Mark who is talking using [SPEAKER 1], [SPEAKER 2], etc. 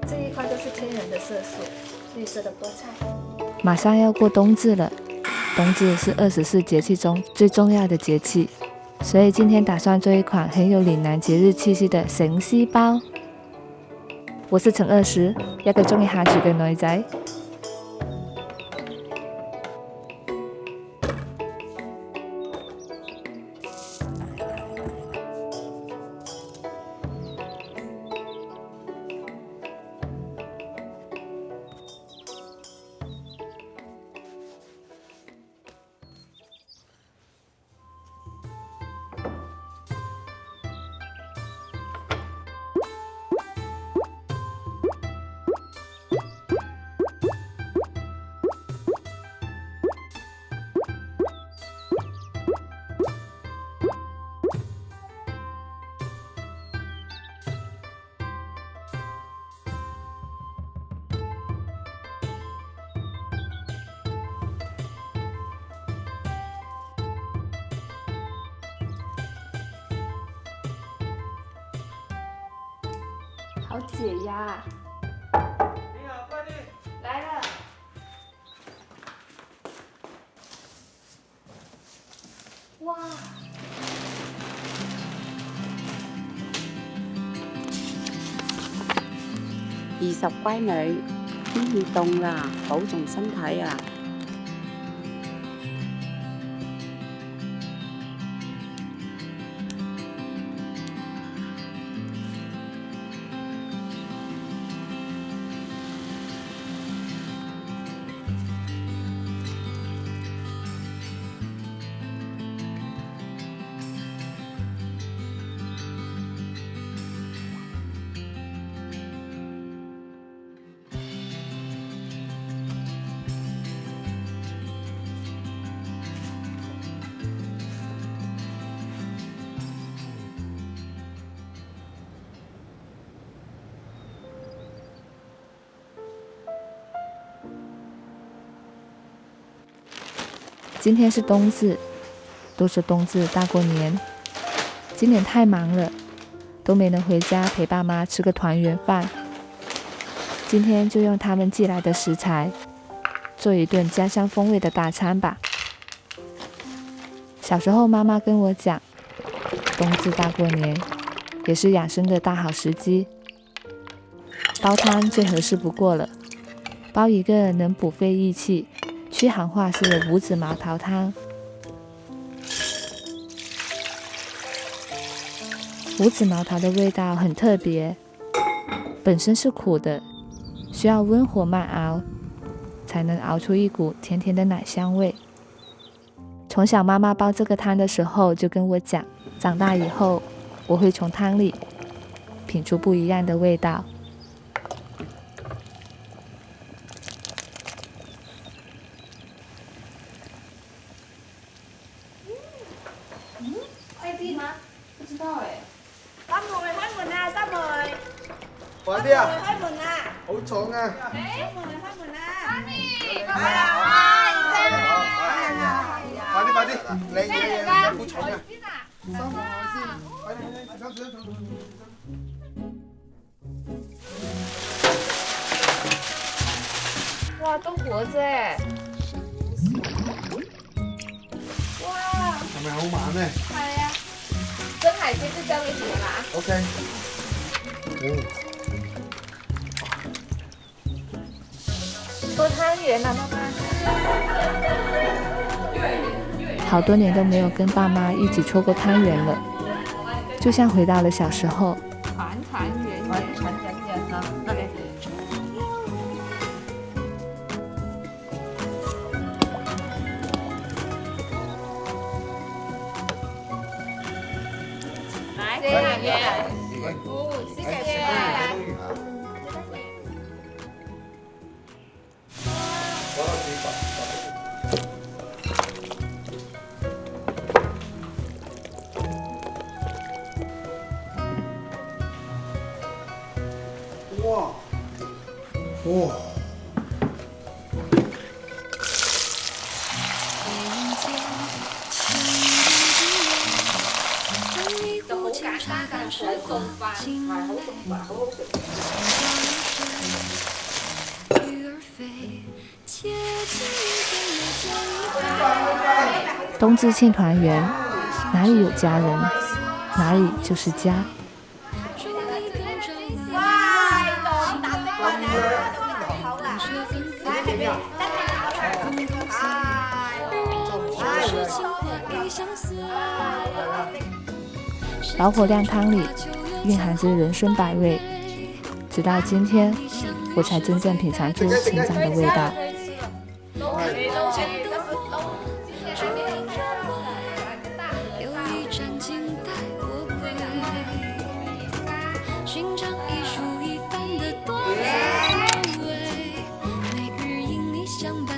[SPEAKER 1] 这一块都是天然的色素，绿色的菠菜。
[SPEAKER 2] 马上要过冬至了，冬至是24节气中最重要的节气，所以今天打算做一款很有岭南节日氣息的城西包。我是陳20，一個鍾意下廚嘅女仔。好解压啊！
[SPEAKER 3] 你好，快递
[SPEAKER 1] 来了。哇
[SPEAKER 4] ！20乖女，天氣凍啦，保重身體啊！
[SPEAKER 2] 今天是冬至，都说冬至大过年。今年太忙了，都没能回家陪爸妈吃个团圆饭。今天就用他们寄来的食材，做一顿家乡风味的大餐吧。小时候妈妈跟我讲，冬至大过年，也是养生的大好时机。煲汤最合适不过了，煲一个能补肺益气、驱寒化湿的五子毛桃汤。五子毛桃的味道很特别，本身是苦的，需要温火慢熬，才能熬出一股甜甜的奶香味。从小妈妈煲这个汤的时候就跟我讲，长大以后我会从汤里品出不一样的味道。
[SPEAKER 1] 外地吗？不知道哎。
[SPEAKER 5] 三妹開門啊！三妹，
[SPEAKER 3] 快啲啊！
[SPEAKER 5] 開門啊！
[SPEAKER 3] 好重啊！
[SPEAKER 5] 開門啊！
[SPEAKER 1] 媽咪，
[SPEAKER 5] 係啊！
[SPEAKER 3] 快啲！你好重啊！
[SPEAKER 1] 先啊！
[SPEAKER 3] 收埋我先，快啲！
[SPEAKER 1] 哇，都活着哎！哇，
[SPEAKER 3] 係咪好慢咧
[SPEAKER 1] 係啊，蒸海鮮就交給你啦。
[SPEAKER 3] ？OK。
[SPEAKER 1] 搓湯圓啊，媽媽。
[SPEAKER 2] 好多年都没有跟爸妈一起搓过汤圆了，就像回到了小时候。
[SPEAKER 1] 團團圓圓啊！OK。來，謝謝。哦，謝謝。
[SPEAKER 3] 哇！哇！
[SPEAKER 1] 就好簡單，但係好共飯，係好共飯，好好食。
[SPEAKER 2] 冬至庆团圆，哪里有家人，哪里就是家。
[SPEAKER 5] 哇，仲打飛我哋，都好啦。來，係咪？
[SPEAKER 2] 老火靓汤里蕴含着人生百味，直到今天，我才真正品尝出成长的味道。
[SPEAKER 6] 寻常一蔬一饭的多滋味，每日因你相伴。